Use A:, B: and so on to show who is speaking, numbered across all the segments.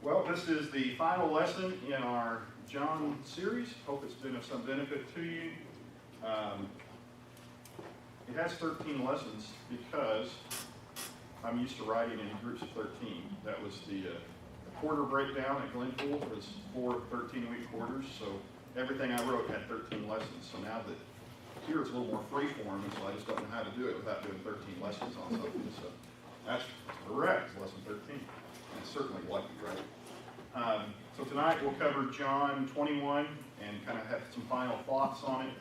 A: Well, this is the final lesson in our John series. Hope it's been of some benefit to you. It has 13 lessons because I'm used to writing in groups of 13. That was the quarter breakdown at Glenpool was 4 13-week quarters, so everything I wrote had 13 lessons. So now that here it's a little more free form, and so I just don't know how to do it without doing 13 lessons on something. So that's correct, lesson 13. And certainly lucky, right? So tonight we'll cover John 21 and kind of have some final thoughts on it.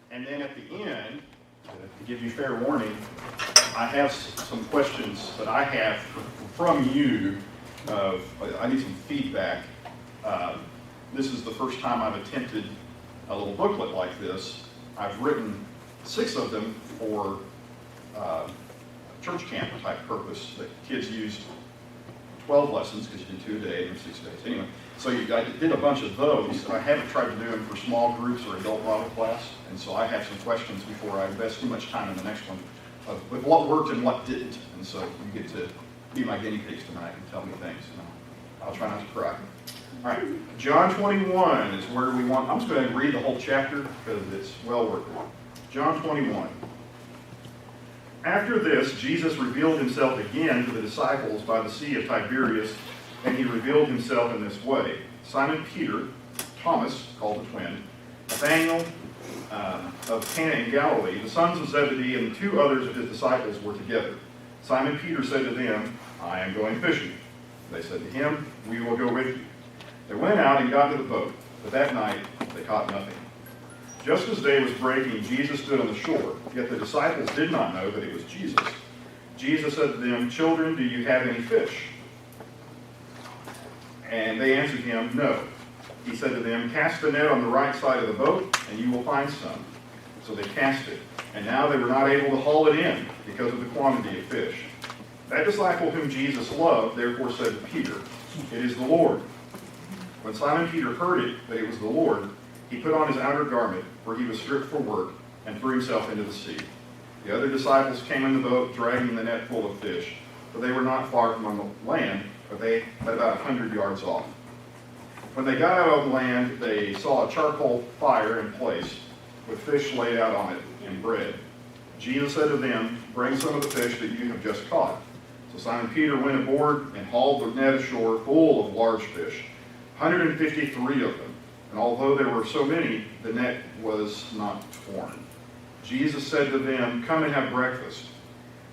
A: And then at the end, to give you fair warning, I have some questions that I have from you. I need some feedback. This is the first time I've attempted a little booklet like this. I've written 6 of them for church camp type purpose that kids used 12 lessons because you do 2 a day and 6 days. Anyway, so I did a bunch of those. I haven't tried to do them for small groups or adult Bible class, and so I have some questions before I invest too much time in the next one with what worked and what didn't. And so you get to be my guinea pigs tonight and tell me things. I'll try not to cry. All right, John 21 is where we want. I'm just going to read the whole chapter because it's well worth it. John 21. After this, Jesus revealed himself again to the disciples by the Sea of Tiberias, and he revealed himself in this way. Simon Peter, Thomas, called the twin, Nathanael of Cana in Galilee, the sons of Zebedee, and the 2 others of his disciples were together. Simon Peter said to them, "I am going fishing." They said to him, "We will go with you." They went out and got into the boat, but that night they caught nothing. Just as day was breaking, Jesus stood on the shore, yet the disciples did not know that it was Jesus. Jesus said to them, "Children, do you have any fish?" And they answered him, "No." He said to them, "Cast the net on the right side of the boat, and you will find some." So they cast it, and now they were not able to haul it in because of the quantity of fish. That disciple whom Jesus loved therefore said to Peter, "It is the Lord." When Simon Peter heard it, that it was the Lord, he put on his outer garment, for he was stripped for work, and threw himself into the sea. The other disciples came in the boat, dragging the net full of fish, for they were not far from the land, but they had about 100 yards off. When they got out on land, they saw a charcoal fire in place, with fish laid out on it, and bread. Jesus said to them, "Bring some of the fish that you have just caught." So Simon Peter went aboard and hauled the net ashore full of large fish, 153 of them. And although there were so many, the net was not torn. Jesus said to them, "Come and have breakfast."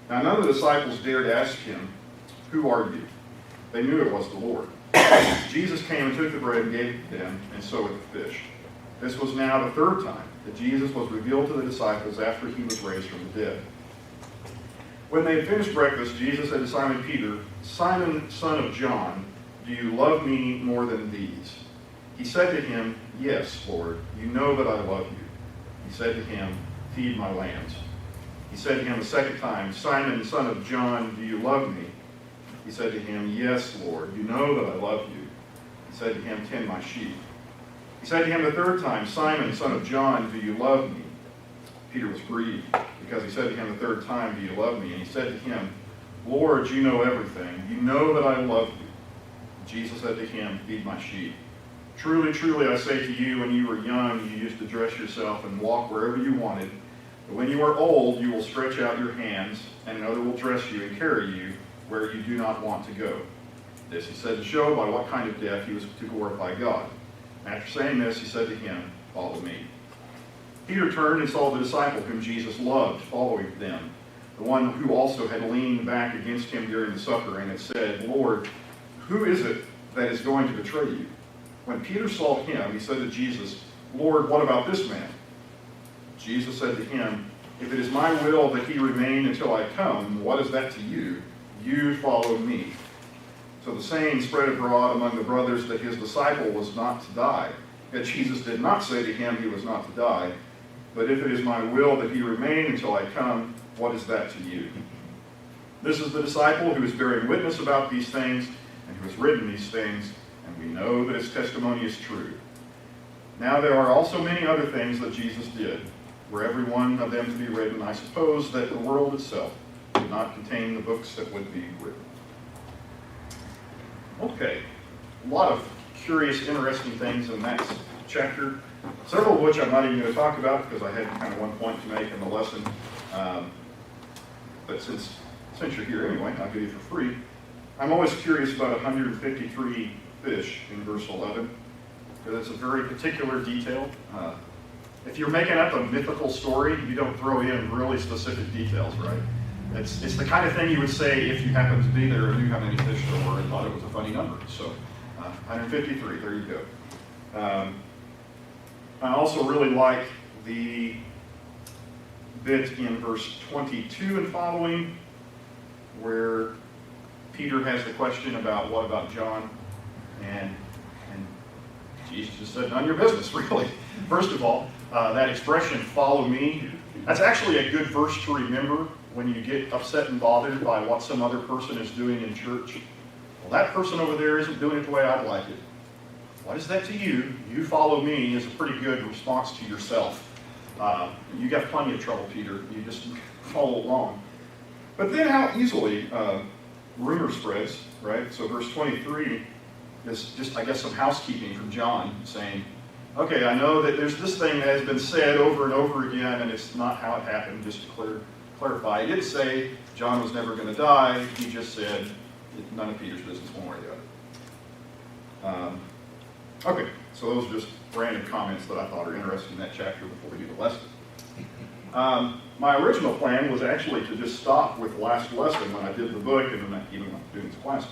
A: Now none of the disciples dared ask him, "Who are you?" They knew it was the Lord. Jesus came and took the bread and gave it to them, and so with the fish. This was now the 3rd time that Jesus was revealed to the disciples after he was raised from the dead. When they had finished breakfast, Jesus said to Simon Peter, "Simon, son of John, do you love me more than these?" He said to him, "Yes, Lord, you know that I love you." He said to him, "Feed my lambs." He said to him a second time, "Simon, son of John, do you love me?" He said to him, "Yes, Lord, you know that I love you." He said to him, "Tend my sheep." He said to him the 3rd time, "Simon, son of John, do you love me?" Peter was grieved, because he said to him the 3rd time, "Do you love me?" And he said to him, "Lord, you know everything. You know that I love you." Jesus said to him, "Feed my sheep. Truly, truly, I say to you, when you were young, you used to dress yourself and walk wherever you wanted. But when you are old, you will stretch out your hands, and another will dress you and carry you where you do not want to go." This he said to show by what kind of death he was to glorify God. After saying this, he said to him, "Follow me." Peter turned and saw the disciple whom Jesus loved following them, the one who also had leaned back against him during the supper and had said, "Lord, who is it that is going to betray you?" When Peter saw him, he said to Jesus, "Lord, what about this man?" Jesus said to him, "If it is my will that he remain until I come, what is that to you? You follow me." So the saying spread abroad among the brothers that his disciple was not to die. Yet Jesus did not say to him he was not to die, but if it is my will that he remain until I come, what is that to you? This is the disciple who is bearing witness about these things, and who has written these things, and we know that his testimony is true. Now there are also many other things that Jesus did. Were every one of them to be written, I suppose that the world itself would not contain the books that would be written. Okay, lot of curious, interesting things in that chapter, several of which I'm not even going to talk about because I had kind of one point to make in the lesson. But since you're here anyway, I'll give you for free. I'm always curious about 153 fish in verse 11, because it's a very particular detail. If you're making up a mythical story, you don't throw in really specific details, right? It's the kind of thing you would say if you happened to be there and knew how many fish there were and thought it was a funny number. So 153, there you go. I also really like the bit in verse 22 and following, where Peter has the question about what about John, and Jesus just said, none of your business, really. First of all, that expression, follow me, that's actually a good verse to remember when you get upset and bothered by what some other person is doing in church. Well, that person over there isn't doing it the way I'd like it. What is that to you? You follow me is a pretty good response to yourself. You got plenty of trouble, Peter. You just follow along. But then how easily rumor spreads, right? So verse 23 is just, I guess, some housekeeping from John saying, okay, I know that there's this thing that has been said over and over again, and it's not how it happened, just to clarify. He didn't say John was never going to die. He just said none of Peter's business one way or the other. Okay, so those are just random comments that I thought are interesting in that chapter before we do the lesson. My original plan was actually to just stop with the last lesson when I did the book and then even doing this class.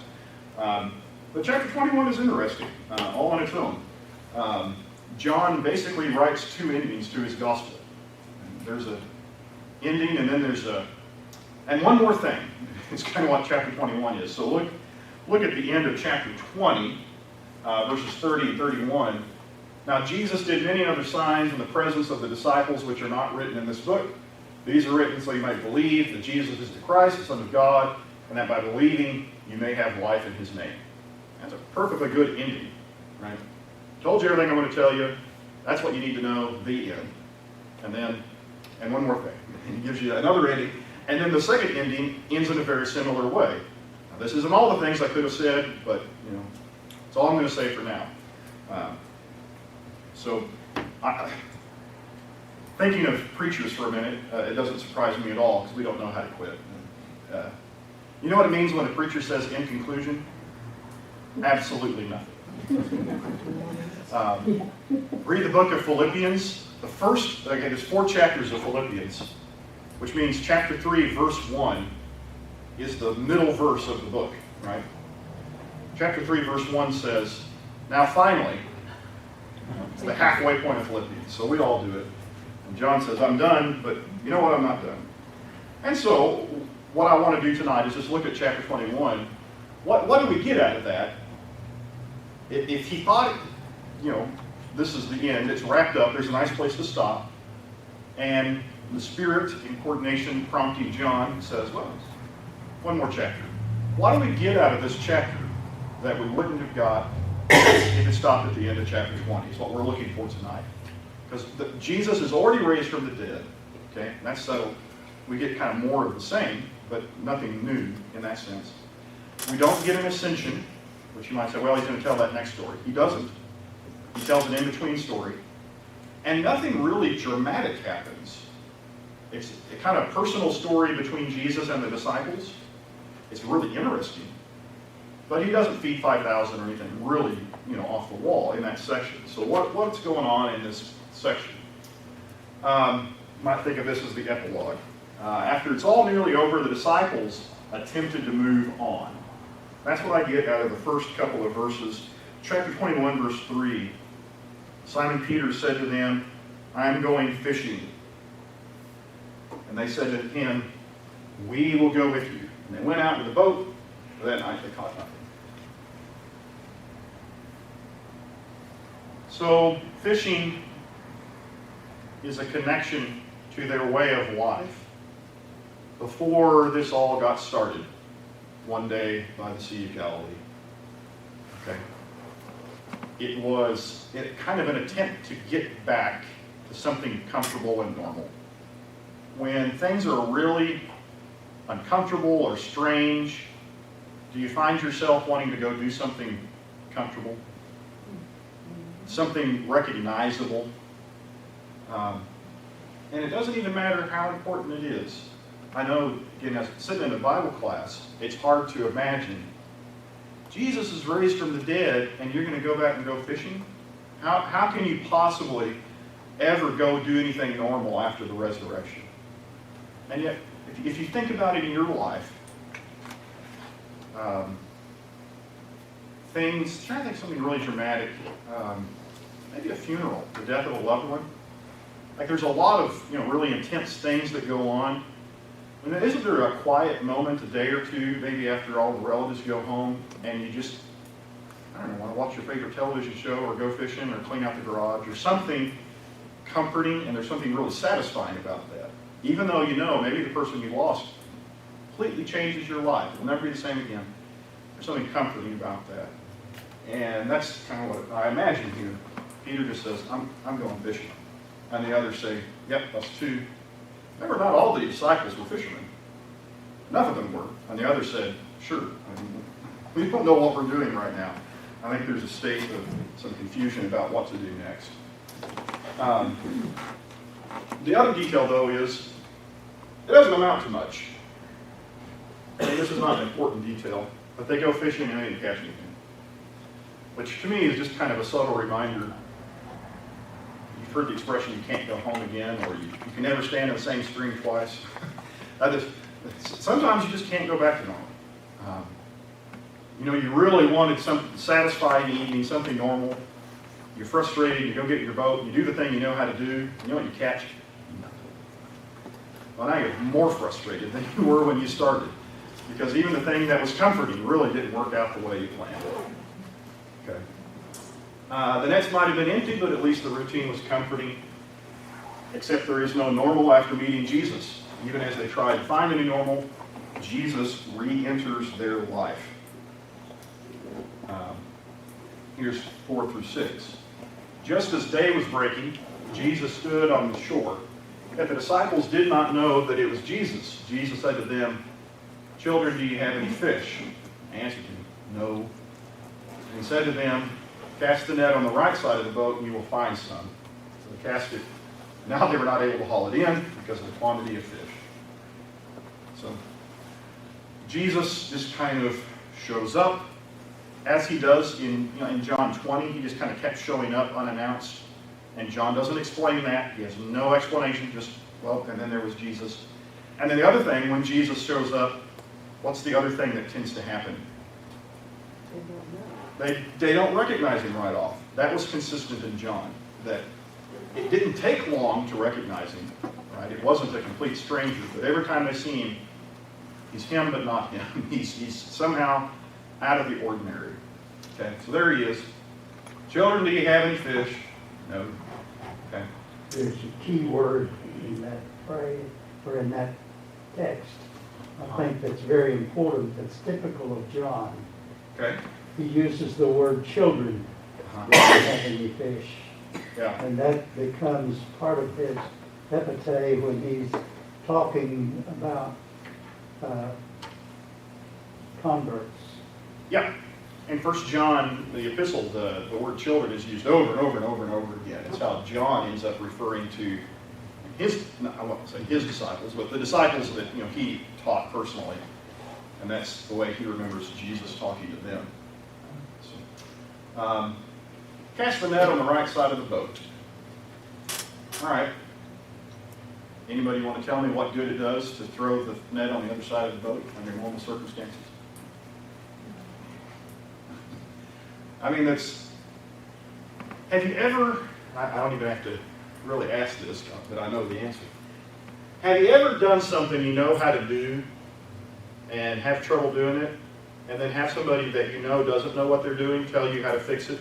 A: But chapter 21 is interesting, all on its own. John basically writes two endings to his gospel. And there's an ending and then there's and one more thing. It's kind of what chapter 21 is. So look at the end of chapter 20, verses 30 and 31. Now Jesus did many other signs in the presence of the disciples which are not written in this book. These are written so you might believe that Jesus is the Christ, the Son of God, and that by believing you may have life in his name. That's a perfectly good ending, right? Told you everything I'm going to tell you. That's what you need to know, the end. And one more thing. He gives you another ending. And then the second ending ends in a very similar way. Now, this isn't all the things I could have said, but it's all I'm going to say for now. Thinking of preachers for a minute, it doesn't surprise me at all because we don't know how to quit. You know what it means when a preacher says in conclusion? Absolutely nothing. Read the book of Philippians. The first, there's 4 chapters of Philippians, which means chapter 3, verse 1 is the middle verse of the book, right? Chapter 3, verse 1 says, now finally, it's the halfway point of Philippians, so we all do it. And John says, I'm done, but you know what? I'm not done. And so, what I want to do tonight is just look at chapter 21. What do we get out of that? If he thought, this is the end, it's wrapped up, there's a nice place to stop, and the Spirit, in coordination, prompting John, says, well, one more chapter. What do we get out of this chapter that we wouldn't have got if it stopped at the end of chapter 20? Is what we're looking for tonight. Because Jesus is already raised from the dead, okay? And that's settled. We get kind of more of the same, but nothing new in that sense. We don't get an ascension, which you might say, well, he's going to tell that next story. He doesn't. He tells an in-between story. And nothing really dramatic happens. It's a kind of personal story between Jesus and the disciples. It's really interesting. But he doesn't feed 5,000 or anything really, off the wall in that section. So what's going on in this section? You might think of this as the epilogue. After it's all nearly over, the disciples attempted to move on. That's what I get out of the first couple of verses. Chapter 21, verse 3. Simon Peter said to them, I am going fishing. And they said to him, we will go with you. And they went out with the boat, but that night they caught nothing. So fishing is a connection to their way of life. Before this all got started, one day by the Sea of Galilee. Okay. It was kind of an attempt to get back to something comfortable and normal. When things are really uncomfortable or strange, do you find yourself wanting to go do something comfortable, something recognizable. And it doesn't even matter how important it is. I know, again, as sitting in a Bible class, it's hard to imagine. Jesus is raised from the dead, and you're going to go back and go fishing? How can you possibly ever go do anything normal after the resurrection? And yet, if you think about it in your life, I'm trying to think of something really dramatic, maybe a funeral, the death of a loved one. Like there's a lot of really intense things that go on. I mean, isn't there a quiet moment, a day or two, maybe after all the relatives go home, and you just, I don't know, want to watch your favorite television show or go fishing or clean out the garage or something comforting, and there's something really satisfying about that. Even though maybe the person you lost completely changes your life. It'll never be the same again. There's something comforting about that. And that's kind of what I imagine here. Peter just says, I'm going fishing. And the others say, yep, us too. Remember, not all the disciples were fishermen. Enough of them were. And the others said, sure. I mean, we don't know what we're doing right now. I think there's a state of some confusion about what to do next. The other detail, though, is it doesn't amount to much. I mean, this is not an important detail, but they go fishing and they didn't catch anything. Which, to me, is just kind of a subtle reminder. You've heard the expression, you can't go home again, or you can never stand in the same stream twice. Sometimes you just can't go back to normal. You really wanted something satisfying evening, something normal. You're frustrated, you go get your boat, you do the thing you know how to do, you know what you catch? Nothing. Well, now you're more frustrated than you were when you started, because even the thing that was comforting really didn't work out the way you planned. Okay. The nets might have been empty, but at least the routine was comforting, except there is no normal after meeting Jesus. Even as they try to find a new normal, Jesus re-enters their life. Here's 4 through 6. Just as day was breaking, Jesus stood on the shore. Yet the disciples did not know that it was Jesus. Jesus said to them, "Children, do you have any fish?" They answered him, "No." And he said to them, "Cast the net on the right side of the boat and you will find some." So they cast it. Now they were not able to haul it in because of the quantity of fish. So Jesus just kind of shows up, as he does in John 20. He just kind of kept showing up unannounced. And John doesn't explain that. He has no explanation, just, well, and then there was Jesus. And then the other thing, when Jesus shows up, what's the other thing that tends to happen? They don't recognize him right off. That was consistent in John, that it didn't take long to recognize him. Right? It wasn't a complete stranger, but every time they see him, he's him but not him. He's somehow out of the ordinary. Okay, so there he is. "Children, do you have any fish?" No. Okay.
B: There's a key word in that phrase, or in that text. I think that's very important. That's typical of John.
A: Okay.
B: He uses the word children. Do you have any fish?
A: Yeah.
B: And that becomes part of his epithet when he's talking about converts.
A: Yeah. In 1 John, the epistle, the word children is used over and over and over and over again. It's how John ends up referring to I won't say his disciples, but the disciples that he taught personally. And that's the way he remembers Jesus talking to them. So, cast the net on the right side of the boat. All right. Anybody want to tell me what good it does to throw the net on the other side of the boat under normal circumstances? I mean, have you ever, I don't even have to really ask this, but I know the answer. Have you ever done something you know how to do and have trouble doing it, and then have somebody that you know doesn't know what they're doing tell you how to fix it?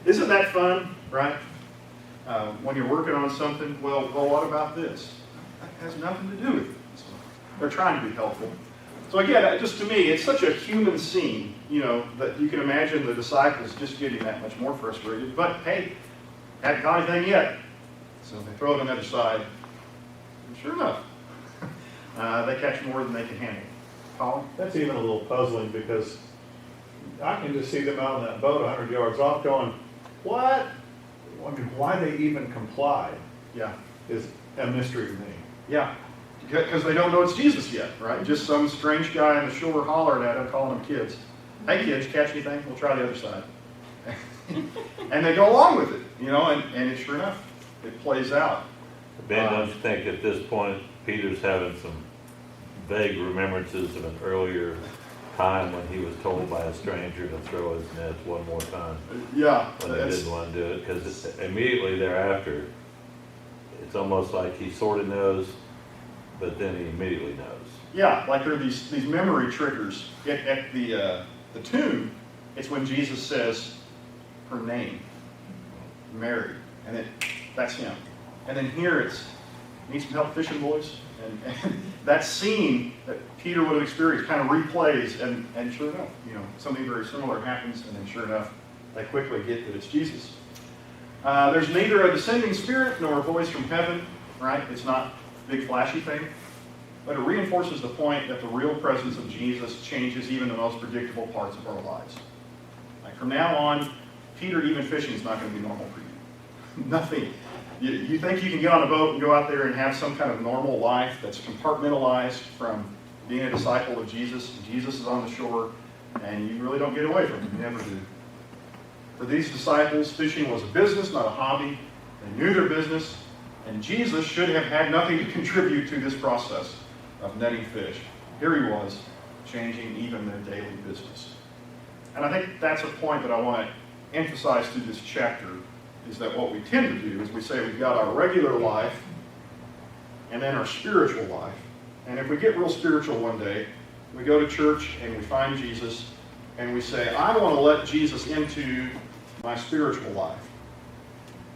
A: Isn't that fun, right? When you're working on something, well, what about this? That has nothing to do with it. So they're trying to be helpful. So again, just to me, it's such a human scene, that you can imagine the disciples just getting that much more frustrated. But hey, hadn't caught anything yet. So they throw it on the other side. And sure enough, they catch more than they can handle. Colin?
C: That's even a little puzzling because I can just see them out on that boat 100 yards off going, what? I mean, why they even complied
A: Yeah.
C: is a mystery to me.
A: Yeah. Because they don't know it's Jesus yet, right? Just some strange guy on the shore hollering at them, calling them kids. Hey kids, catch anything? We'll try the other side. And they go along with it, you know, and it, sure enough, it plays out.
D: Ben, don't you think at this point, Peter's having some vague remembrances of an earlier time when he was told by a stranger to throw his nets one more time?
A: Yeah.
D: When they didn't want to do it, because immediately thereafter, it's almost like he sort of knows, but then he immediately knows.
A: Yeah, like there are these memory triggers. At the tomb, it's when Jesus says her name, Mary, and that's him. And then here it's, need some help fishing, boys? And that scene that Peter would have experienced kind of replays, and sure enough, you know, something very similar happens, and then sure enough, they quickly get that it's Jesus. There's neither a descending spirit nor a voice from heaven, right? It's not a big flashy thing, but it reinforces the point that the real presence of Jesus changes even the most predictable parts of our lives. Like from now on, Peter, even fishing is not going to be normal for you. Nothing. You think you can get on a boat and go out there and have some kind of normal life that's compartmentalized from being a disciple of Jesus. Jesus is on the shore, and you really don't get away from him. You never do. For these disciples, fishing was a business, not a hobby. They knew their business, and Jesus should have had nothing to contribute to this process of netting fish. Here he was, changing even their daily business. And I think that's a point that I want to emphasize through this chapter, is that what we tend to do is we say we've got our regular life and then our spiritual life. And if we get real spiritual one day, we go to church and we find Jesus and we say, I want to let Jesus into my spiritual life.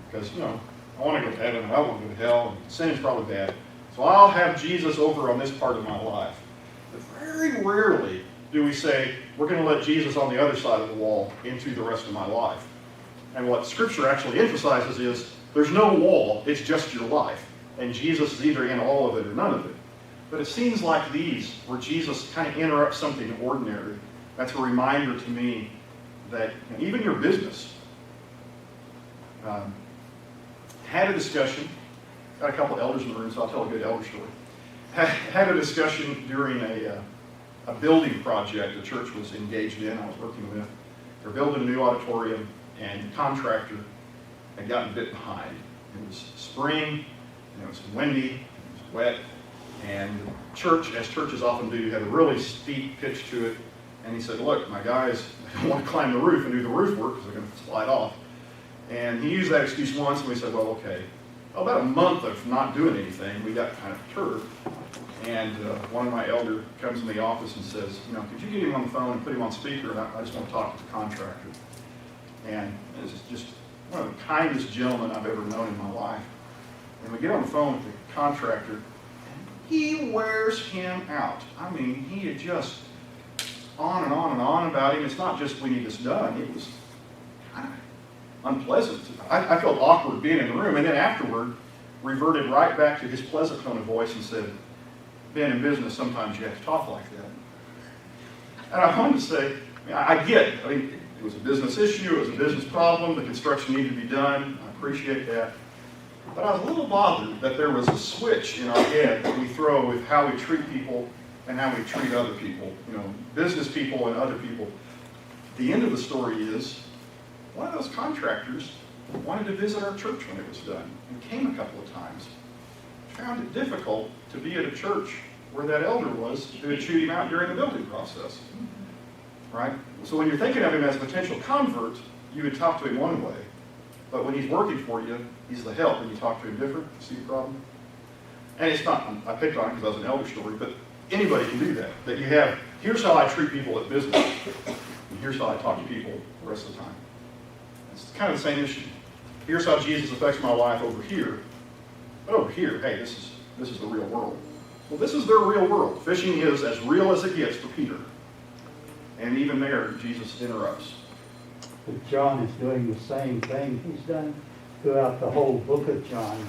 A: Because, you know, I want to go to heaven and I want to go to hell, and sin is probably bad. So I'll have Jesus over on this part of my life. But very rarely do we say, we're going to let Jesus on the other side of the wall into the rest of my life. And what Scripture actually emphasizes is, there's no wall, it's just your life. And Jesus is either in all of it or none of it. But it seems like these, where Jesus kind of interrupts something ordinary, that's a reminder to me that even your business, had a discussion, got a couple elders in the room, so I'll tell a good elder story. Had a discussion during a building project the church was engaged in, I was working with. They're building a new auditorium, and the contractor had gotten a bit behind. It was spring, and it was windy, it was wet, and the church, as churches often do, had a really steep pitch to it. And he said, look, my guys, they don't want to climb the roof and do the roof work because they're going to slide off. And he used that excuse once, and we said, well, okay. About a month of not doing anything, we got kind of perturbed. And one of my elders comes in the office and says, you know, could you get him on the phone and put him on speaker? And I just want to talk to the contractor. And this is just one of the kindest gentlemen I've ever known in my life. And we get on the phone with the contractor, and he wears him out. I mean, he had just on and on and on about him. It's not just we need this done. It was kind of unpleasant. I felt awkward being in the room, and then afterward reverted right back to his pleasant tone of voice and said, being in business, sometimes you have to talk like that. And I wanted to say, I get it. I mean, it was a business issue, it was a business problem, the construction needed to be done, I appreciate that. But I was a little bothered that there was a switch in our head that we throw with how we treat people and how we treat other people, you know, business people and other people. The end of the story is, one of those contractors wanted to visit our church when it was done, and came a couple of times. Found it difficult to be at a church where that elder was who had chewed him out during the building process. Right? So when you're thinking of him as a potential convert, you would talk to him one way. But when he's working for you, he's the help, and you talk to him different. See the problem? And it's not, I picked on it because I was an elder story, but anybody can do that. That you have, here's how I treat people at business, and here's how I talk to people the rest of the time. It's kind of the same issue. Here's how Jesus affects my life over here. But over here, hey, this is the real world. Well, this is their real world. Fishing is as real as it gets for Peter. And even there, Jesus interrupts.
B: But John is doing the same thing he's done throughout the whole book of John.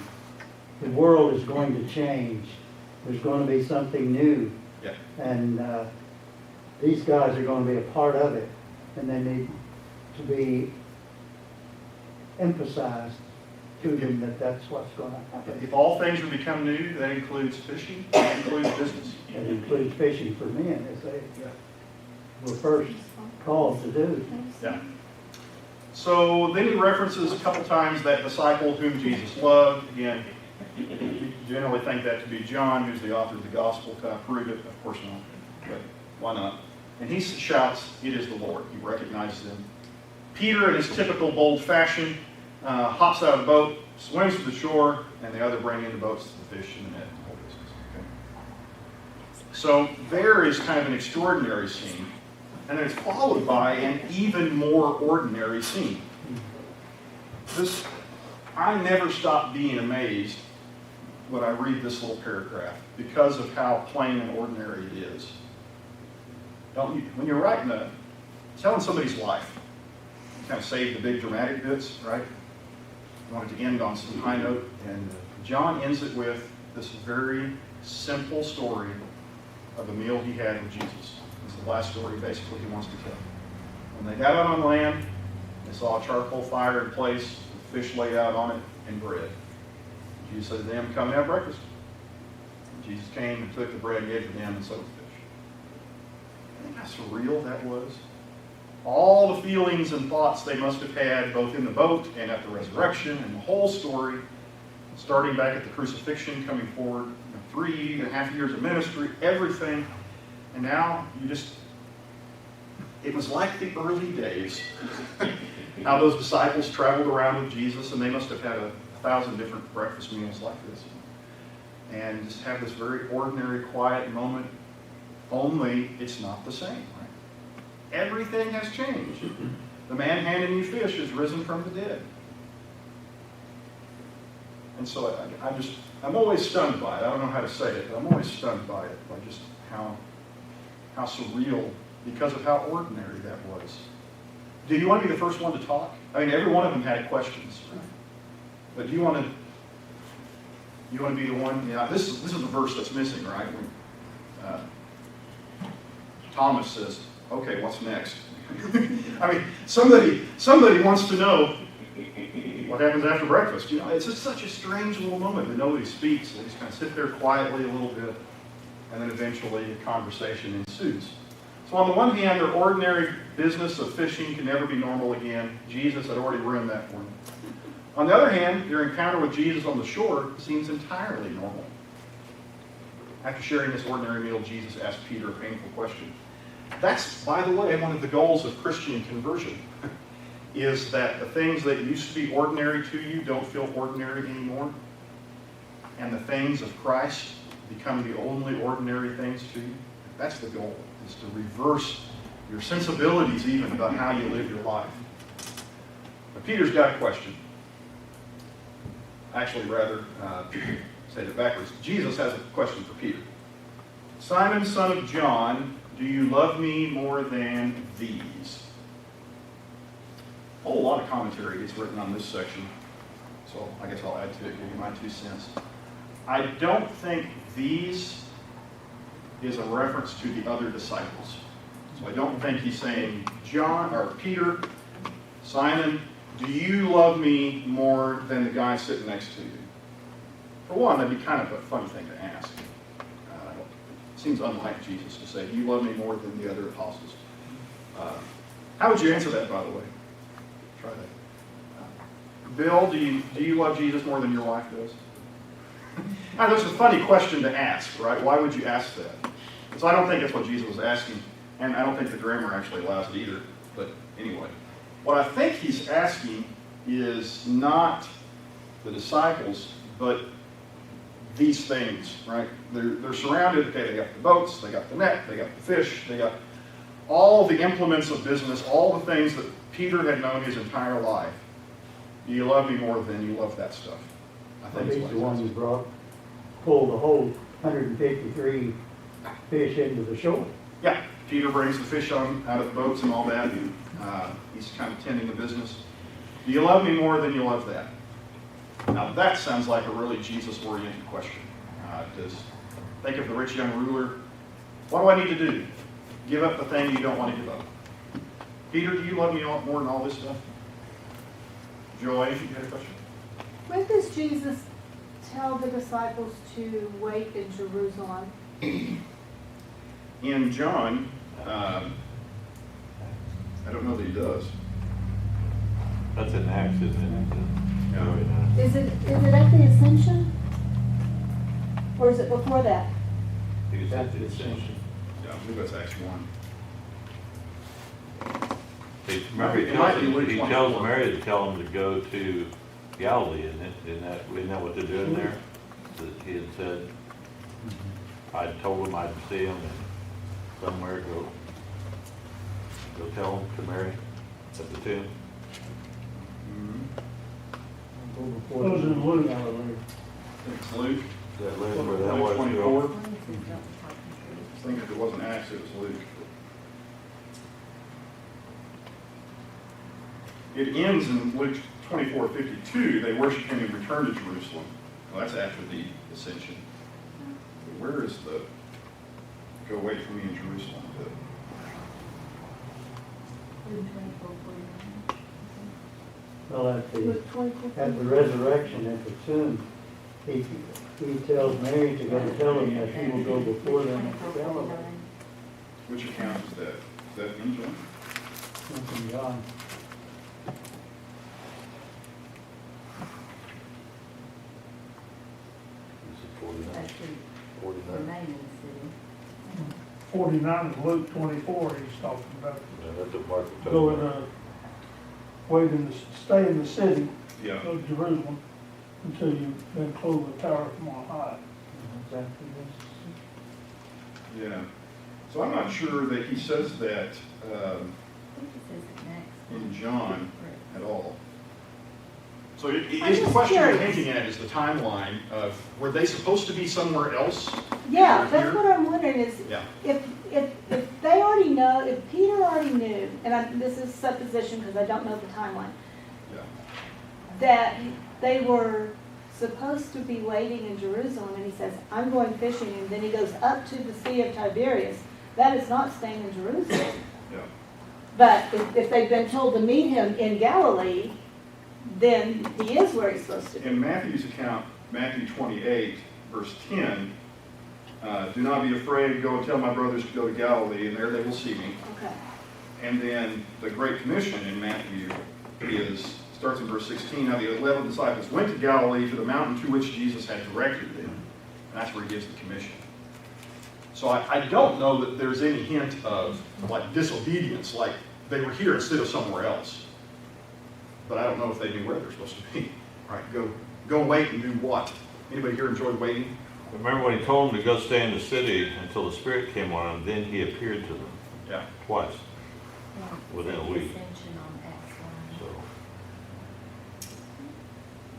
B: The world is going to change. There's going to be something new.
A: Yeah.
B: And these guys are going to be a part of it. and they need to be emphasized to them that that's what's going to happen.
A: If all things will become new, that includes fishing, that includes business.
B: It includes fishing for men, as they were first called to do.
A: Yeah. So then he references a couple times that disciple whom Jesus loved. Again, we generally think that to be John, who's the author of the gospel. Can I prove it? Of course not. But why not? And he shouts, "It is the Lord." He recognizes him. Peter, in his typical bold fashion, hops out of the boat, swims to the shore, and the other bring in the boats, the fish, and the net. The whole business. Okay? So there is kind of an extraordinary scene. And then it's followed by an even more ordinary scene. I never stop being amazed when I read this little paragraph because of how plain and ordinary it is. Don't you? When you're telling somebody's life, you kind of save the big dramatic bits, right? I wanted to end on some high note, and John ends it with this very simple story of a meal he had with Jesus. It's the last story basically he wants to tell. When they got out on land, they saw a charcoal fire in place, with fish laid out on it, and bread. Jesus said to them, "Come and have breakfast." And Jesus came and took the bread and gave it to them, and so did the fish. I think how surreal that was. All the feelings and thoughts they must have had, both in the boat and at the resurrection, and the whole story, starting back at the crucifixion, coming forward, 3.5 years of ministry, everything. And now it was like the early days, how those disciples traveled around with Jesus, and they must have had 1,000 different breakfast meals like this. And just have this very ordinary, quiet moment, only it's not the same, right? Everything has changed. The man handing you fish is risen from the dead. And so I'm always stunned by it. I don't know how to say it, but I'm always stunned by it, by just how surreal, because of how ordinary that was. Do you want to be the first one to talk? I mean, every one of them had questions, right? But do you want to be the one? Yeah, this is the verse that's missing, right? When Thomas says, "Okay, what's next?" I mean, somebody wants to know what happens after breakfast. It's just such a strange little moment that nobody speaks. They just kind of sit there quietly a little bit, and then eventually a conversation ensues. So on the one hand, their ordinary business of fishing can never be normal again. Jesus had already ruined that for them. On the other hand, their encounter with Jesus on the shore seems entirely normal. After sharing this ordinary meal, Jesus asked Peter a painful question. That's, by the way, one of the goals of Christian conversion, is that the things that used to be ordinary to you don't feel ordinary anymore. And the things of Christ become the only ordinary things to you. That's the goal, is to reverse your sensibilities even about how you live your life. But Peter's got a question. Actually, rather, say it backwards. Jesus has a question for Peter. "Simon, son of John, do you love me more than these?" A whole lot of commentary gets written on this section, so I guess I'll add to it, give you my 2 cents. I don't think these is a reference to the other disciples. So I don't think he's saying, John or Peter, Simon, do you love me more than the guy sitting next to you? For one, that'd be kind of a funny thing to ask. It seems unlike Jesus to say, do you love me more than the other apostles? How would you answer that, by the way? Try that. Bill, do you love Jesus more than your wife does? Now, that's a funny question to ask, right? Why would you ask that? So I don't think that's what Jesus was asking, and I don't think the grammar actually allows it either. But anyway, what I think he's asking is not the disciples, but these things, right? They're surrounded. Okay, they got the boats, they got the net, they got the fish, they got all the implements of business, all the things that Peter had known his entire life. Do you love me more than you love that stuff? I think
B: He's the one who pulled the whole 153 fish into the shore.
A: Yeah, Peter brings the fish out of the boats and all that. He's kind of tending the business. Do you love me more than you love that? Now that sounds like a really Jesus-oriented question. Think of the rich young ruler. What do I need to do? Give up the thing you don't want to give up. Peter, do you love me more than all this stuff? Joy, you had a question?
E: When does Jesus tell the disciples to wait in Jerusalem?
A: In John, I don't know that he does.
D: That's an Acts, isn't it?
A: Yeah.
D: Very nice.
E: Is it at the Ascension? Or is it before that?
D: I think it's
B: That's
D: at the
B: the
D: Ascension.
B: Ascension.
A: Yeah, I believe that's Acts 1.
D: Remember,
A: It might be Luke
D: he
A: 24.
D: tells Mary to tell him to go to Galilee, isn't that what they're doing there? That he had said, I told him I'd see him and somewhere go tell him to Mary at the tomb.
B: Go before
F: Those
B: the-
F: in Luke.
A: It's Luke.
D: Is that Luke where that
A: Luke
D: was?
A: 24.
D: Joe?
A: I think if it wasn't Acts, it was Luke. It ends in Luke 24:52. They worship him and return to Jerusalem. Well, that's after the ascension. But where is the go wait for me in Jerusalem?
B: Well, at the
E: Luke 24.
B: At the resurrection at the tomb, he tells Mary to go tell him that he will go before them into Galilee.
A: Which account is that? Is that in John?
B: That's in John.
D: Is it 49?
F: 49 is Luke 24 he's talking about.
D: Yeah, that's what Mark was
F: Go
D: talking
F: in
D: about.
F: wait in the, stay in the city
A: Yeah.
F: of Jerusalem until you've been clothed with power from on high.
B: Exactly.
A: Yeah. So I'm not sure that he says that in John at all. So
E: I'm
A: is the
E: just
A: question you're
E: curious.
A: hinting at is the timeline of, were they supposed to be somewhere else?
E: Yeah,
A: Here?
E: that's what I'm wondering is,
A: Yeah.
E: if they already know, if Peter already knew, and this is supposition because I don't know the timeline,
A: Yeah.
E: that they were supposed to be waiting in Jerusalem, and he says, I'm going fishing, and then he goes up to the Sea of Tiberias, that is not staying in Jerusalem.
A: Yeah.
E: But if they've been told to meet him in Galilee, then he is where he's supposed to be.
A: In Matthew's account, Matthew 28, verse 10, do not be afraid, go and tell my brothers to go to Galilee, and there they will see me.
E: Okay.
A: And then the Great Commission in Matthew starts in verse 16. Now the 11 disciples went to Galilee to the mountain to which Jesus had directed them. And that's where he gives the commission. So I don't know that there's any hint of like disobedience, like they were here instead of somewhere else. But I don't know if they knew where they're supposed to be. Right? Go wait and do what? Anybody here enjoy waiting?
D: Remember when he told them to go stay in the city until the Spirit came on them, then he appeared to them
A: Yeah.
D: twice within a week. So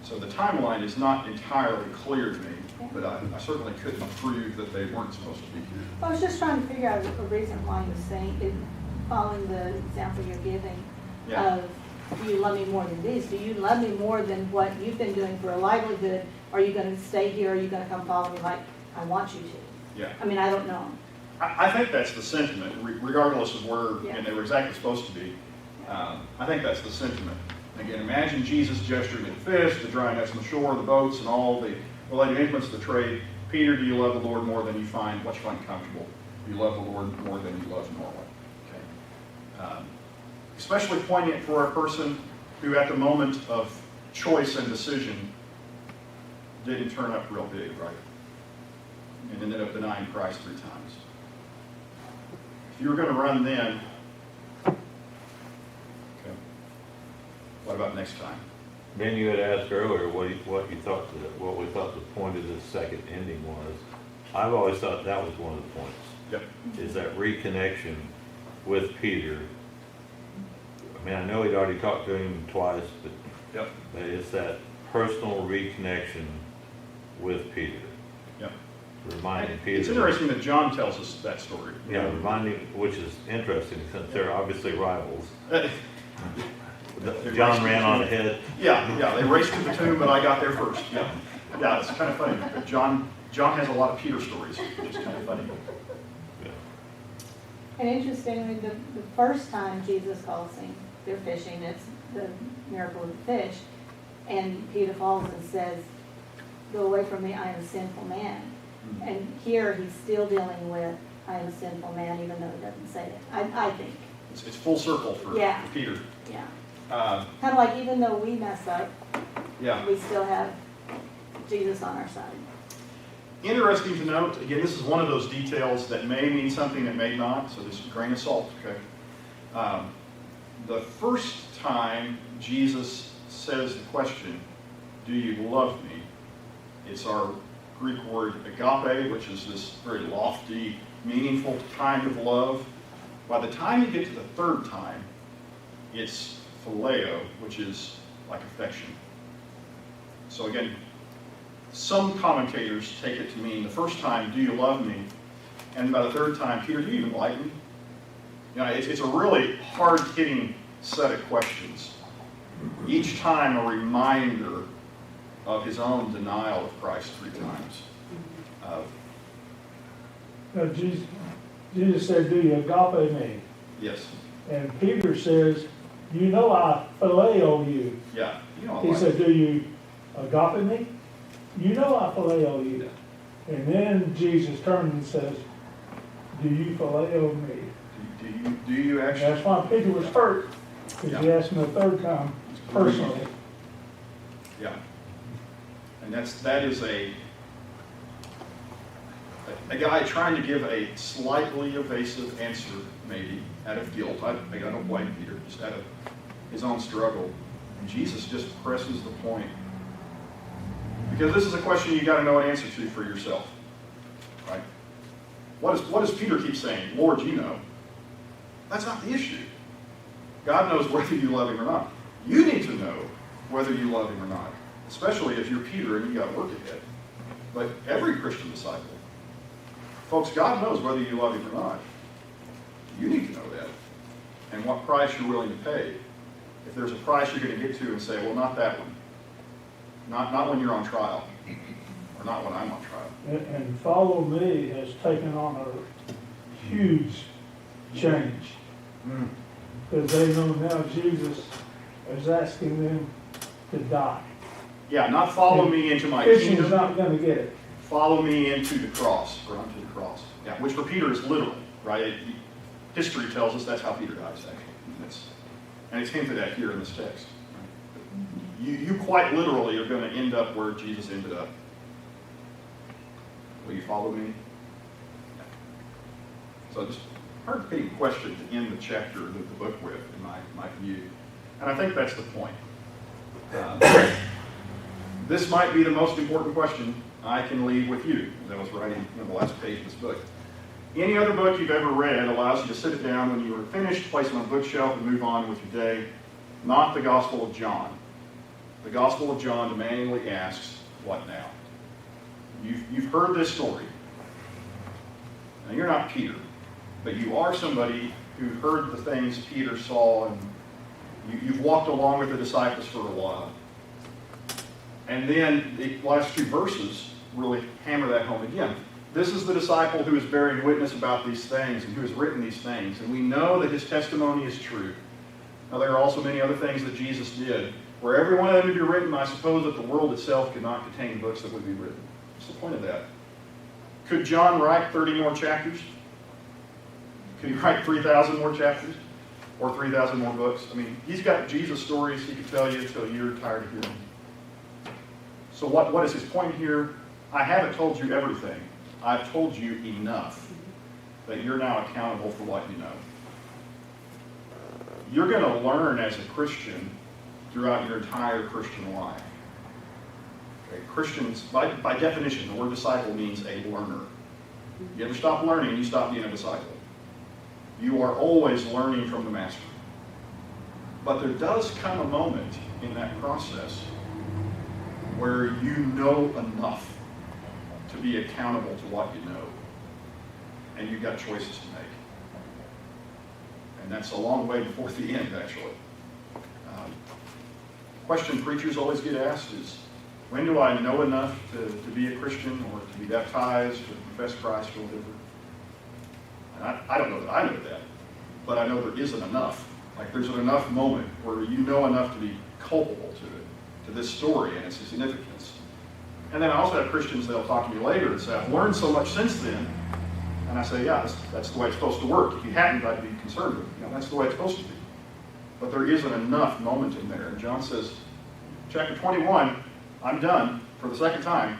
A: So the timeline is not entirely clear to me, but I certainly couldn't prove that they weren't supposed to be here.
E: I was just trying to figure out a reason why he was saying, following the example you're giving
A: Yeah.
E: of, do you love me more than these? Do you love me more than what you've been doing for a livelihood? Are you going to stay here? Are you going to come follow me like I want you to?
A: Yeah.
E: I mean, I don't know.
A: I think that's the sentiment, regardless of where,
E: Yeah.
A: and they were exactly supposed to be. I think that's the sentiment. Again, imagine Jesus gesturing at the fish, the dry nets on the shore, the boats, and all the related implements of the trade. Peter, do you love the Lord more than you find what you find comfortable? Do you love the Lord more than you love Norway? Okay. Especially poignant for a person who, at the moment of choice and decision, didn't turn up real big, right? And ended up denying Christ 3 times. If you were going to run then, okay, what about next time?
D: Ben, you had asked earlier what we thought the point of this second ending was. I've always thought that was one of the points.
A: Yep.
D: Is that reconnection with Peter. I mean, I know he'd already talked to him twice,
A: Yep.
D: but it's that personal reconnection with Peter.
A: Yep.
D: Reminding Peter.
A: It's interesting that John tells us that story.
D: Yeah, reminding, which is interesting since they're obviously rivals. John ran on ahead.
A: Yeah, they raced to the tomb, but I got there first. Yeah, it's kind of funny. But John has a lot of Peter stories, which is kind of funny.
E: And interestingly, the first time Jesus calls him, they're fishing, it's the miracle of the fish, and Peter falls and says, "Go away from me, I am a sinful man." And here he's still dealing with, "I am a sinful man," even though he doesn't say it, I think.
A: It's full circle for
E: Yeah.
A: Peter.
E: Yeah.
A: Uh,
E: Kind of like even though we mess up,
A: yeah.
E: we still have Jesus on our side.
A: Interesting to note, again, this is one of those details that may mean something that may not, so just a grain of salt, okay? The first time Jesus says the question, "Do you love me?" It's our Greek word agape, which is this very lofty, meaningful kind of love. By the time you get to the third time, it's phileo, which is like affection. So again, some commentators take it to mean the first time, "Do you love me?" And by the third time, "Peter, do you even like me?" You know, it's a really hard-hitting set of questions. Each time a reminder of his own denial of Christ 3 times.
F: Now, Jesus said, "Do you agape me?"
A: Yes,
F: And Peter says, "You know I phileo you."
A: yeah, you know, I
F: He
A: like
F: said, "Do you agape me?" "You know I phileo you." And then Jesus turned and says, "Do you phileo me?"
A: do you
F: And
A: actually?
F: that's why Peter was hurt, because he asked him the third time personally.
A: Yeah. And that is a guy trying to give a slightly evasive answer, maybe, out of guilt. I don't blame Peter, just out of his own struggle. And Jesus just presses the point. Because this is a question you got to know an answer to for yourself. Right? What does Peter keep saying? "Lord, you know." That's not the issue. God knows whether you love him or not. You need to know whether you love him or not, especially if you're Peter and you got work ahead. But every Christian disciple, folks, God knows whether you love him or not. You need to know that, and what price you're willing to pay. If there's a price you're going to get to and say, "Well, not that one, not when you're on trial, or not when I'm on trial."
F: And follow me has taken on a huge change, because they know now Jesus is asking them to die.
A: Yeah, not follow me into my
F: Christian's
A: kingdom.
F: not going to get it.
A: Follow me into the cross, or unto the cross. Yeah, which for Peter is literal, right? History tells us that's how Peter dies, actually. And it's hinted at here in this text. You quite literally are going to end up where Jesus ended up. Will you follow me? So just hard-hitting question to end the chapter of the book with, in my view. And I think that's the point. This might be the most important question I can leave with you, as I was writing the last page of this book. Any other book you've ever read allows you to sit it down when you are finished, place it on a bookshelf, and move on with your day. Not the Gospel of John. The Gospel of John demandingly asks, "What now?" You've heard this story. Now, you're not Peter, but you are somebody who heard the things Peter saw, and you've walked along with the disciples for a while. And then the last 2 verses really hammer that home again. This is the disciple who is bearing witness about these things and who has written these things, and we know that his testimony is true. Now, there are also many other things that Jesus did. Were every one of them to be written, I suppose that the world itself could not contain books that would be written. What's the point of that? Could John write 30 more chapters? Could he write 3,000 more chapters? Or 3,000 more books? I mean, he's got Jesus stories he could tell you until you're tired of hearing. So what is his point here? I haven't told you everything. I've told you enough that you're now accountable for what you know. You're going to learn as a Christian throughout your entire Christian life. Okay? Christians, by definition, the word disciple means a learner. You ever stop learning, you stop being a disciple. You are always learning from the master. But there does come a moment in that process where you know enough to be accountable to what you know. And you've got choices to make. And that's a long way before the end, actually. Question preachers always get asked is, when do I know enough to be a Christian or to be baptized or to confess Christ or whatever? And I don't know that I know that, but I know there isn't enough. Like there's an enough moment where you know enough to be culpable to this story and its significance. And then I also have Christians, they'll talk to me later and say, I've learned so much since then. And I say, yeah, that's the way it's supposed to work. If you hadn't, I'd be concerned with it. That's the way it's supposed to be. But there isn't enough moment in there. And John says, chapter 21, I'm done for the second time.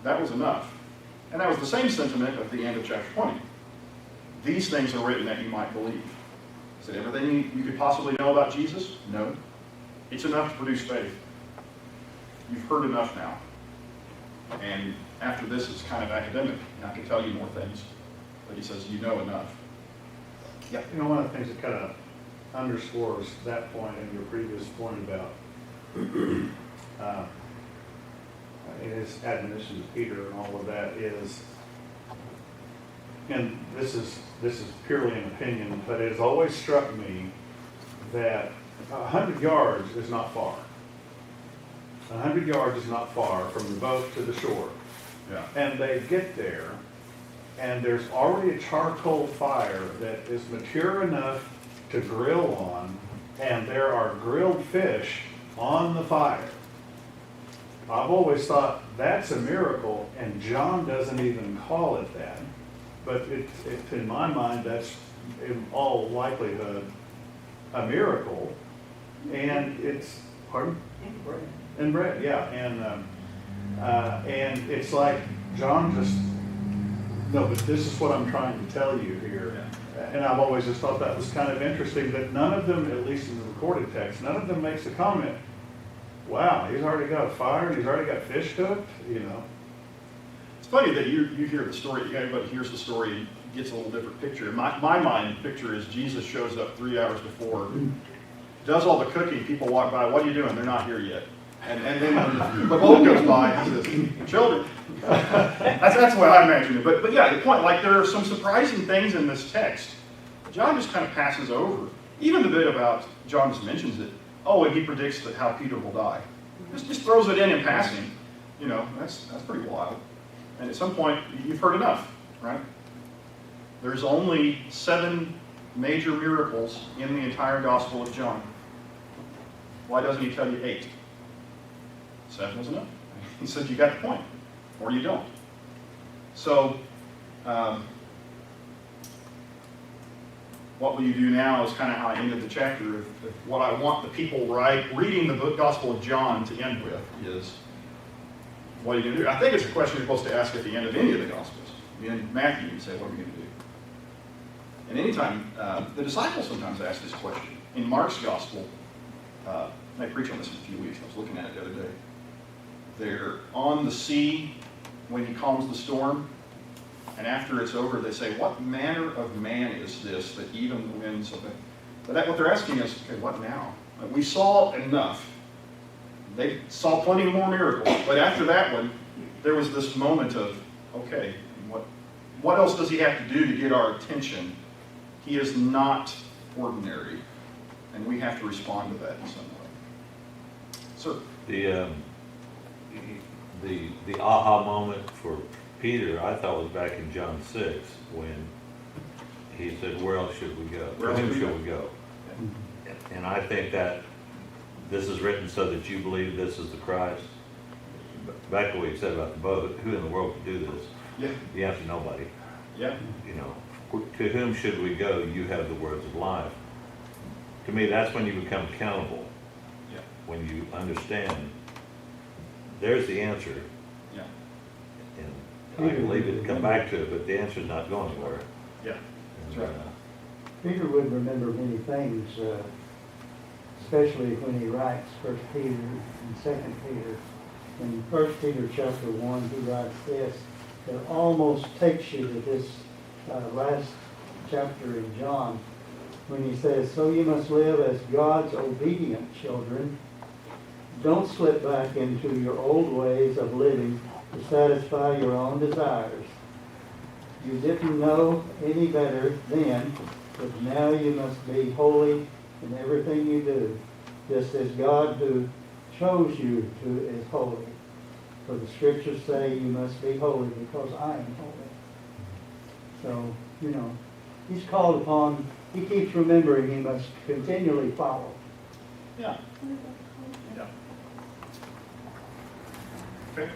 A: That was enough. And that was the same sentiment at the end of chapter 20. These things are written that you might believe. Is it everything you could possibly know about Jesus? No. It's enough to produce faith. You've heard enough now. And after this, it's kind of academic. And I can tell you more things. But he says, you know enough. Yeah.
C: You know, one of the things that kind of underscores that point and your previous point about his admonition to Peter and all of that is, and this is purely an opinion, but it has always struck me that 100 yards is not far. 100 yards is not far from the boat to the shore.
A: Yeah.
C: And they get there, and there's already a charcoal fire that is mature enough to grill on, and there are grilled fish on the fire. I've always thought that's a miracle, and John doesn't even call it that. But it's in my mind, that's in all likelihood a miracle. And it's, pardon? And bread, yeah. And it's like John just, no, but this is what I'm trying to tell you here. And I've always just thought that was kind of interesting that none of them, at least in the recorded text, none of them makes a comment, wow, he's already got a fire and he's already got fish cooked, you know.
A: It's funny that you hear the story, everybody hears the story and gets a little different picture. In my mind, the picture is Jesus shows up 3 hours before, does all the cooking, people walk by, what are you doing? They're not here yet. And then when the boat goes by, he says, children. That's the way I imagine it. But yeah, the point, like there are some surprising things in this text. John just kind of passes over. Even the bit about, John just mentions it, oh, and he predicts that how Peter will die. Just throws it in passing. You know, that's pretty wild. And at some point, you've heard enough, right? There's only 7 major miracles in the entire Gospel of John. Why doesn't he tell you 8? 7 was enough. He said, you got the point, or you don't. So, what will you do now is kind of how I ended the chapter. If what I want the people reading the Gospel of John to end with is, what are you going to do? I think it's a question you're supposed to ask at the end of any of the Gospels. In Matthew, you say, what are we going to do? And anytime, the disciples sometimes ask this question. In Mark's Gospel, I preach on this in a few weeks. I was looking at it the other day. They're on the sea when he calms the storm. And after it's over, they say, what manner of man is this that even the winds obey? But what they're asking is, okay, what now? We saw enough. They saw plenty more miracles. But after that one, there was this moment of, okay, what else does he have to do to get our attention? He is not ordinary. And we have to respond to that in some way. Sir?
D: The aha moment for Peter, I thought, was back in John 6 when he said, where else should we go? Where should we go? And I think that this is written so that you believe this is the Christ. Back to what you said about the boat, who in the world could do this?
A: Yeah.
D: The answer, nobody.
A: Yeah.
D: You know, to whom should we go? You have the words of life. To me, that's when you become accountable.
A: Yeah.
D: When you understand, there's the answer.
A: Yeah.
D: And I believe it, come back to it, but the answer's not going anywhere.
A: Yeah.
D: And,
A: That's right.
B: Peter would remember many things, especially when he writes 1 Peter and 2 Peter. In 1 Peter chapter 1, he writes this, that almost takes you to this last chapter in John, when he says, so you must live as God's obedient children. Don't slip back into your old ways of living to satisfy your own desires. You didn't know any better then, but now you must be holy in everything you do, just as God who chose you to is holy. For the scriptures say you must be holy because I am holy. So, you know, he's called upon, he keeps remembering he must continually follow.
A: Yeah. Yeah. Okay.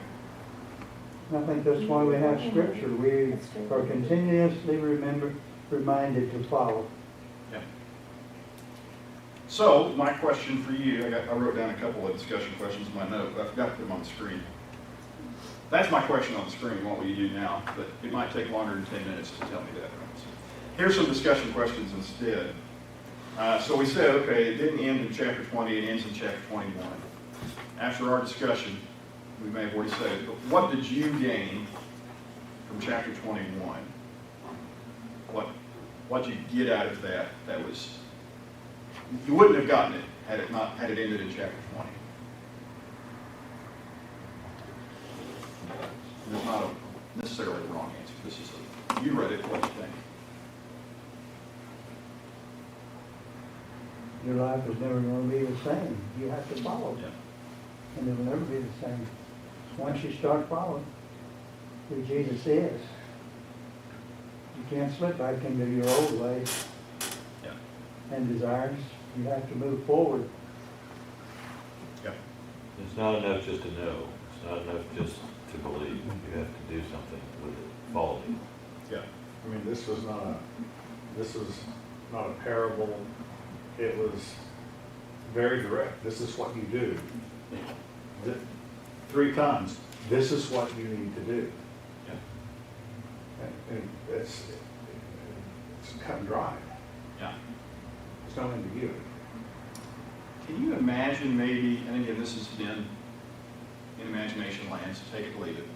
B: And I think that's why we have scripture. We are continuously reminded to follow.
A: Yeah. So, my question for you, I wrote down a couple of discussion questions in my note, but I forgot to put them on the screen. That's my question on the screen, what will you do now? But it might take longer than 10 minutes to tell me that. Here's some discussion questions instead. So we said, okay, it didn't end in chapter 20, it ends in chapter 21. After our discussion, we may have already said it, but what did you gain from chapter 21? What did you get out of that was, you wouldn't have gotten it had it ended in chapter 20. There's not necessarily a wrong answer. This is you read it, what do you think?
B: Your life is never going to be the same. You have to follow.
A: Yeah.
B: And it will never be the same. Once you start following who Jesus is, you can't slip back into your old ways
A: Yeah.
B: and desires. You have to move forward.
A: Yeah.
D: It's not enough just to know. It's not enough just to believe. You have to do something with it, follow it.
A: Yeah.
C: I mean, this was not a parable. It was very direct. This is what you do. 3 times, this is what you need to do.
A: Yeah.
C: And it's cut and dry.
A: Yeah.
C: There's no ambiguity.
A: Can you imagine maybe, and again, this has been in imagination land, so take it or leave it.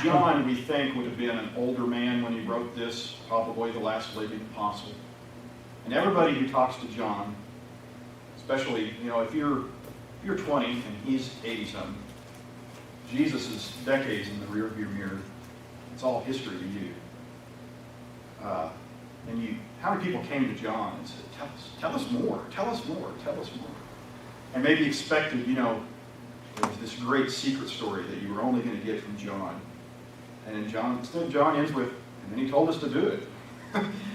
A: John, we think, would have been an older man when he wrote this, probably the last living apostle. And everybody who talks to John, especially, you know, if you're 20 and he's 80-something, Jesus is decades in the rearview mirror. It's all history to you. How many people came to John and said, tell us more, tell us more, tell us more. And maybe expected, you know, there was this great secret story that you were only going to get from John. And then instead John ends with, and then he told us to do it.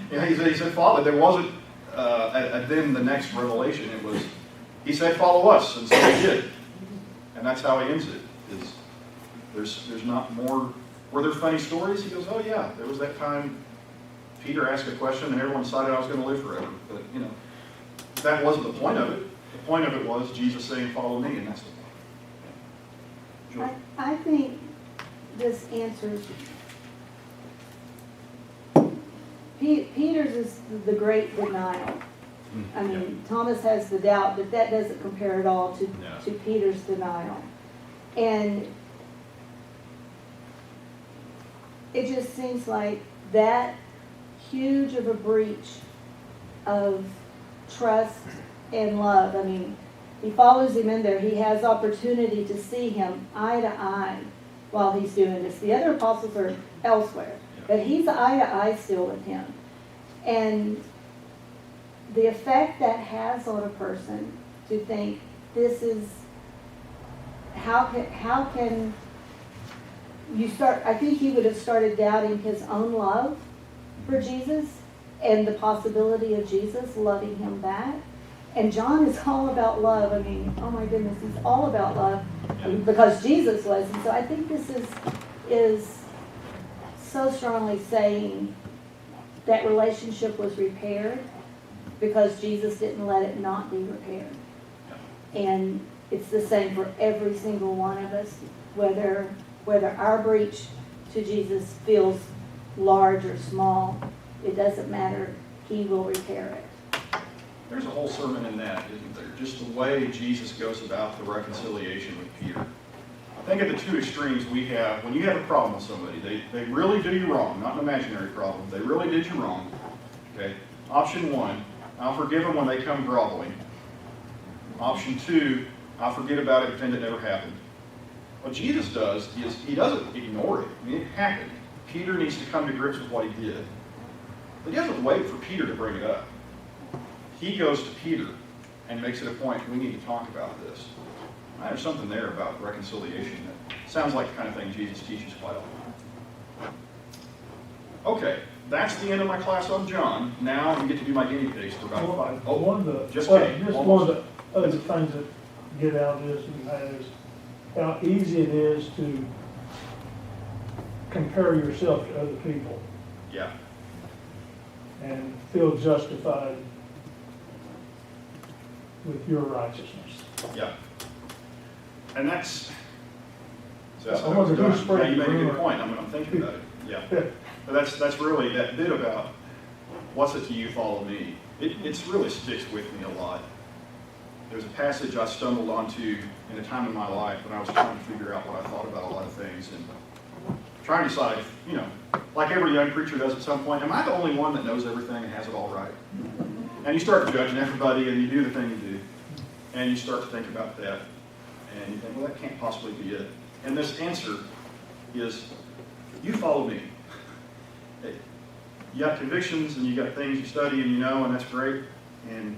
A: You know, he said, Father, there wasn't, then the next revelation, it was, he said, follow us, and so he did. And that's how he ends it, is there's not more, were there funny stories? He goes, oh yeah, there was that time Peter asked a question and everyone decided I was going to live forever. But, you know, that wasn't the point of it. The point of it was Jesus saying, follow me, and that's the point. Joy?
E: I think this answers, Peter's is the great denial. I mean, Thomas has the doubt, but that doesn't compare at all to Peter's denial. And it just seems like that huge of a breach of trust and love. I mean, he follows him in there. He has opportunity to see him eye to eye while he's doing this. The other apostles are elsewhere, but he's eye to eye still with him. And the effect that has on a person to think this is, how can you start, I think he would have started doubting his own love for Jesus and the possibility of Jesus loving him back. And John is all about love. I mean, oh my goodness, he's all about love because Jesus was. And so I think this is so strongly saying that relationship was repaired because Jesus didn't let it not be repaired. And it's the same for every single one of us, whether our breach to Jesus feels large or small, it doesn't matter, he will repair it.
A: There's a whole sermon in that, isn't there? Just the way Jesus goes about the reconciliation with Peter. Think of the two extremes we have. When you have a problem with somebody, they really do you wrong, not an imaginary problem. They really did you wrong. Okay. Option 1, I'll forgive them when they come groveling. Option 2, I'll forget about it, pretend it never happened. What Jesus does is he doesn't ignore it. I mean, it happened. Peter needs to come to grips with what he did. But he doesn't wait for Peter to bring it up. He goes to Peter and makes it a point, we need to talk about this. There's something there about reconciliation that sounds like the kind of thing Jesus teaches quite a lot. Okay, that's the end of my class on John. Now you get to be my guinea pigs for about 5. Oh,
F: One of the,
A: just
F: well,
A: kidding.
F: just
A: Almost.
F: one of the other things that get out of this is how easy it is to compare yourself to other people
A: Yeah,
F: and feel justified with your righteousness.
A: yeah. And that's
F: I
A: what
F: wonder
A: was
F: who
A: done.
F: spread
A: Yeah, you
F: the
A: made a good
F: rumor.
A: point. I'm thinking about it. Yeah. But that's really that bit about what's it to you, follow me. It's really sticks with me a lot. There's a passage I stumbled onto in a time in my life when I was trying to figure out what I thought about a lot of things and trying to decide, you know, like every young preacher does at some point, am I the only one that knows everything and has it all right? And you start judging everybody and you do the thing you do. And you start to think about that. And you think, well, that can't possibly be it. And this answer is, you follow me. You got convictions and you got things you study and you know, and that's great. And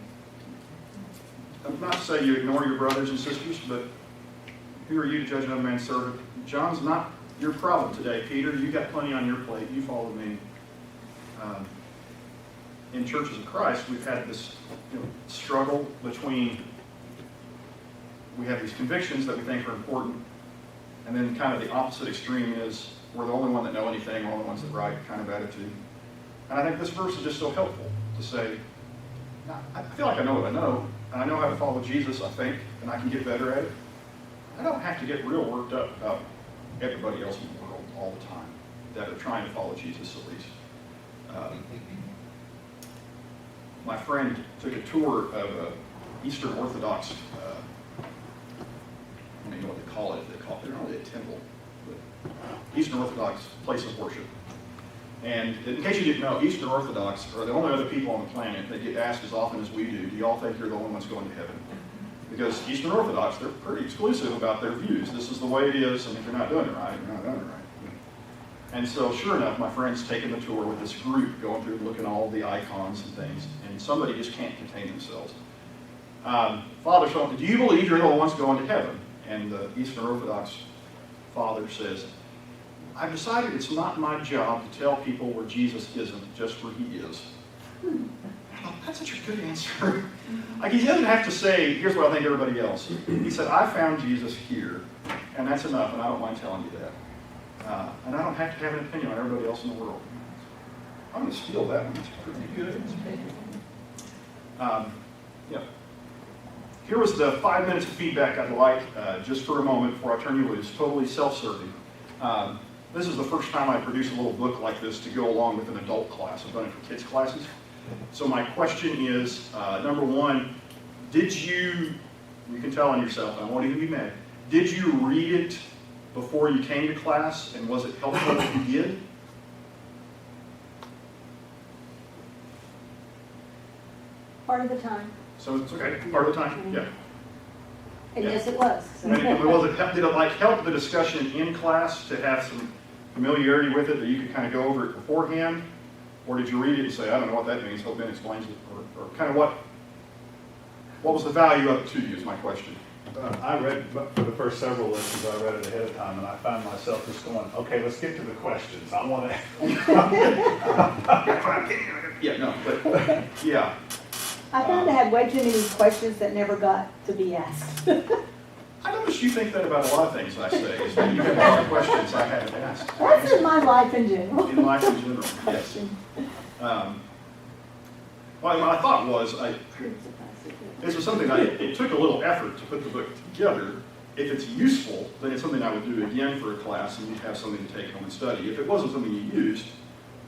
A: I'm not to say you ignore your brothers and sisters, but who are you to judge another man's servant? John's not your problem today, Peter. You got plenty on your plate. You follow me. In churches of Christ, we've had this struggle between, we have these convictions that we think are important, and then kind of the opposite extreme is we're the only one that know anything, we're the only ones that right kind of attitude. And I think this verse is just so helpful to say, I feel like I know what I know, and I know how to follow Jesus, I think, and I can get better at it. I don't have to get real worked up about everybody else in the world all the time that are trying to follow Jesus at least. My friend took a tour of an Eastern Orthodox, I don't even know what they call it. They're not really a temple, but Eastern Orthodox place of worship. And in case you didn't know, Eastern Orthodox are the only other people on the planet that get asked as often as we do y'all think you're the only ones going to heaven? Because Eastern Orthodox, they're pretty exclusive about their views. This is the way it is, and if you're not doing it right, you're not doing it right. And so, sure enough, my friend's taking the tour with this group, going through looking at all the icons and things, and somebody just can't contain themselves. Father, so, do you believe you're the only ones going to heaven? And the Eastern Orthodox father says, I've decided it's not my job to tell people where Jesus isn't, just where he is. I thought, that's such a good answer. Like, he doesn't have to say, here's what I think everybody else. He said, I found Jesus here, and that's enough, and I don't mind telling you that. And I don't have to have an opinion on everybody else in the world. I'm going to steal that one. It's pretty good. Yeah. Here was the 5 minutes of feedback I'd like, just for a moment before I turn you loose, totally self-serving. This is the first time I produce a little book like this to go along with an adult class. I've done it for kids' classes. So my question is, number one, did you can tell on yourself, I won't even be mad, did you read it before you came to class, and was it helpful if you did?
E: Part of the time.
A: So it's okay, part of the time, yeah.
E: And
A: Yeah.
E: yes, it was.
A: And did it like help the discussion in class to have some familiarity with it, that you could kind of go over it beforehand? Or did you read it and say, I don't know what that means, hope Ben explains it? Or kind of what was the value of it to you is my question.
C: I read, for the first several lessons, I read it ahead of time, and I found myself just going, okay, let's get to the questions. I want to.
A: Yeah, no, but, yeah.
E: I found I had way too many questions that never got to be asked.
A: I notice you think that about a lot of things I say, is that you have a lot of questions I haven't asked.
E: That's in my life in general.
A: In life in general, yes. Well, what I thought was, this was something it took a little effort to put the book together. If it's useful, then it's something I would do again for a class, and you'd have something to take home and study. If it wasn't something you used,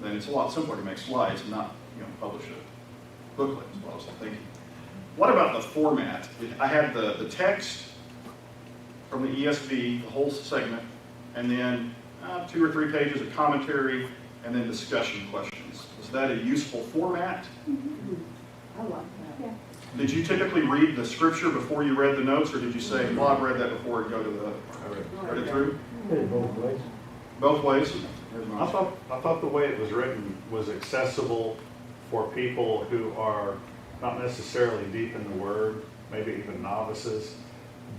A: then it's a lot simpler to make slides and not, publish a booklet, is what I was thinking. What about the format? I had the text from the ESV, the whole segment, and then 2 or 3 pages of commentary, and then discussion questions. Was that a useful format?
E: I like that. Yeah.
A: Did you typically read the scripture before you read the notes, or did you say, well, I've read that before and go to read it through?
B: Did it both ways.
A: Both ways?
C: I thought the way it was written was accessible for people who are not necessarily deep in the Word, maybe even novices,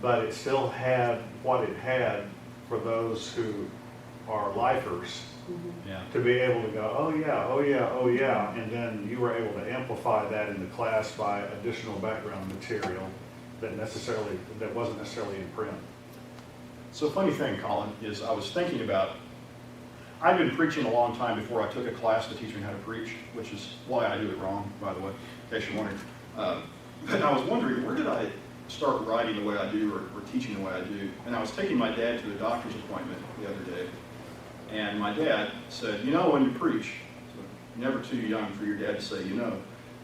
C: but it still had what it had for those who are lifers
A: Yeah.
C: to be able to go, oh yeah, oh yeah, oh yeah, and then you were able to amplify that in the class by additional background material that wasn't necessarily in print.
A: So funny thing, Colin, is I was thinking about, I've been preaching a long time before I took a class to teach me how to preach, which is why I do it wrong, by the way, in case you're wondering. But I was wondering, where did I start writing the way I do or teaching the way I do? And I was taking my dad to a doctor's appointment the other day, and my dad said, you know, when you preach, so you're never too young for your dad to say, you know,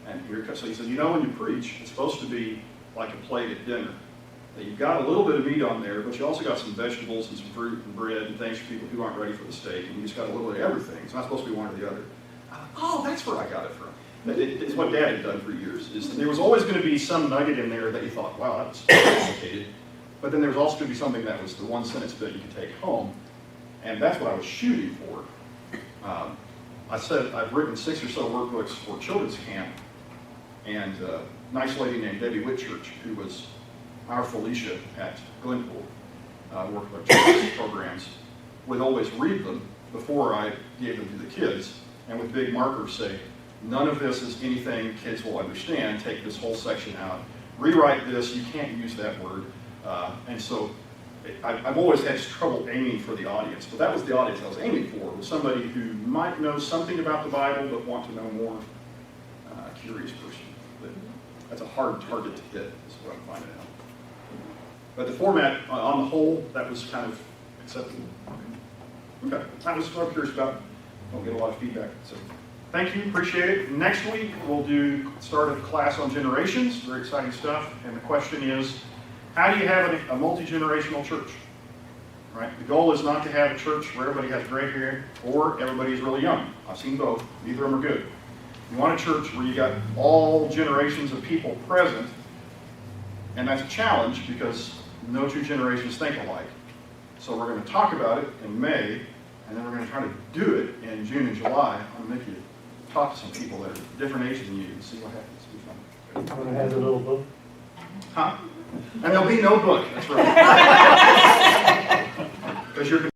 A: and so he said, you know, when you preach, it's supposed to be like a plate at dinner. That you've got a little bit of meat on there, but you also got some vegetables and some fruit and bread and things for people who aren't ready for the steak, and you just got a little bit of everything. It's not supposed to be one or the other. I thought, oh, that's where I got it from. It's what Dad had done for years. Is there was always going to be some nugget in there that you thought, wow, that was complicated. But then there was also going to be something that was the one sentence bit you could take home, and that's what I was shooting for. I said I've written 6 or so workbooks for children's camp, and a nice lady named Debbie Whitchurch, who was our Felicia at Glenpool, worked with children's programs, would always read them before I gave them to the kids, and with big markers say, none of this is anything kids will understand, take this whole section out, rewrite this, you can't use that word. And so I've always had trouble aiming for the audience, but that was the audience I was aiming for, was somebody who might know something about the Bible but want to know more, a curious person. But that's a hard target to hit, is what I'm finding out. But the format, on the whole, that was kind of acceptable. Okay, that was what I'm curious about. Don't get a lot of feedback, so thank you, appreciate it. Next week, we'll start a class on generations, very exciting stuff. And the question is, how do you have a multi-generational church? Right? The goal is not to have a church where everybody has gray hair or everybody is really young. I've seen both, neither of them are good. You want a church where you got all generations of people present, and that's a challenge because no two generations think alike. So we're going to talk about it in May, and then we're going to try to do it in June and July. I'm going to make you talk to some people that are different ages than you and see what happens. It'll be fun.
B: I'm gonna have a little book.
A: Huh? And there'll be no book, that's right. Because you're